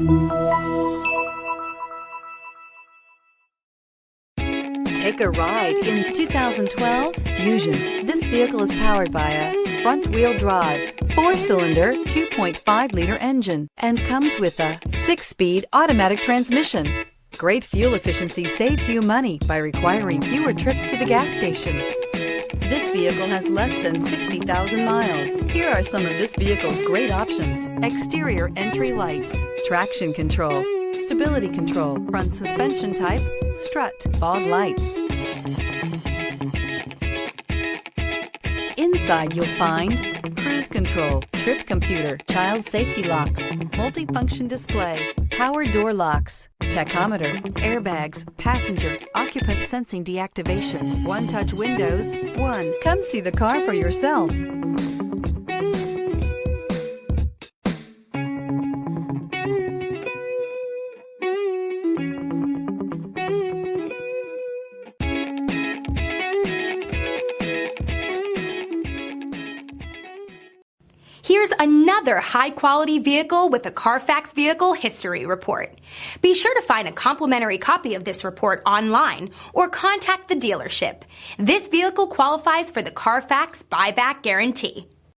Take a ride in 2012 Fusion. This vehicle is powered by a front-wheel drive, 4-cylinder, 2.5-liter engine, and comes with a 6-speed automatic transmission. Great fuel efficiency saves you money by requiring fewer trips to the gas station. This vehicle has less than 60,000 miles. Here are some of this vehicle's great options: exterior entry lights, traction control, stability control, front suspension type, strut, fog lights. Inside you'll find cruise control, trip computer, child safety locks, multifunction display, power door locks, tachometer, airbags, passenger, occupant sensing deactivation, one-touch windows. Come see the car for yourself. Here's another high-quality vehicle with a Carfax Vehicle History Report. Be sure to find a complimentary copy of this report online or contact the dealership. This vehicle qualifies for the Carfax Buyback Guarantee.